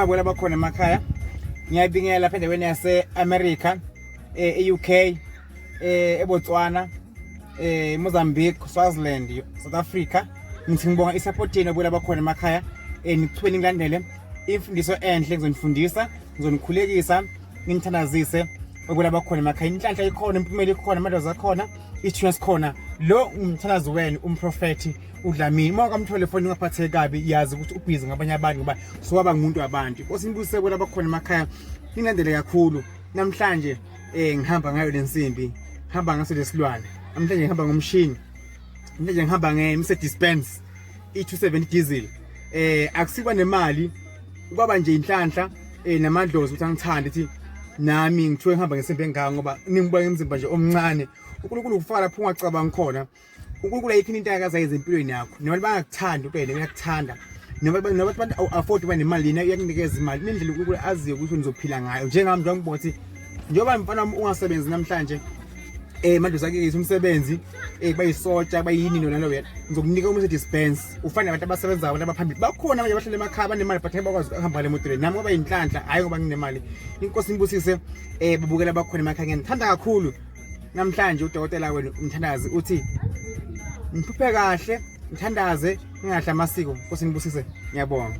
ababukela bakhona emakhaya ngiyabingela lapha endaweni yase-America, e-UK, eBotswana, Mozambique, Swaziland, South Africa. Ngithi ngibonga isupport yenu ababukela bakhona emakhaya, nikuthweni ngilandele imfundiso enhle ngizonifundisa, ngizonikhulekisa, ngithandazise ababukela bakhona emakhaya. Inhlanhla ikhona, impumela ikhona, amadlozi akhona, isithunzi sikhona. Lo umthandazi wenu umprofeti uDlamini. Uma ukamthole phone ungaphatheki kabi, yazi ukuthi ubhizi ngabanye abantu ngoba sokwaba ngumuntu wabantu. Inkosi inibusise ababukela bakhona emakhaya. Ngilandele kakhulu. Namhlanje ngihamba ngayo lensimbi, ngihamba ngaso lesilwane. Namhlanje ngihamba ngomshini. Namhlanje ngihamba nge-Mercedes Benz E270 diesel. Akusikwa nemali, kwaba nje inhlanhla namadlozi ukuthi angithande ukuthi nami ngithiwe ngihamba ngesimbi engaka ngoba ningibona umzimba nje omncane. uNkulunkulu ufaka lapho ungacabanga khona. uNkulunkulu ayikho into akazayenza empilweni yakho. Noma bangakuthanda ubene uyakuthanda. Noma abantu afford ukuba nemali yena uyakunikeza imali. Indlela uNkulunkulu aziyo ukuthi nizophila ngayo. Njengami nje ngibona ukuthi njengoba mfana wami ungasebenzi namhlanje manje sakhe umsebenzi bayisotsha bayini nona lo wena ngizokunika uMercedes Benz. Ufana nabantu abasebenza abantu abaphambili bakhona manje abahlele emakhaya banemali but bakwazi ukuhamba le moto le. Nami ngoba inhlanhla hayi ngoba nginemali. Inkosi inibusise babukela bakhona emakhaya. Ngithanda kakhulu namhlanje udokotela wenu umthandazi uthi ngiphuphe kahle, ngithandaze, ngingahle amasiko. Inkosi inibusise, ngiyabonga.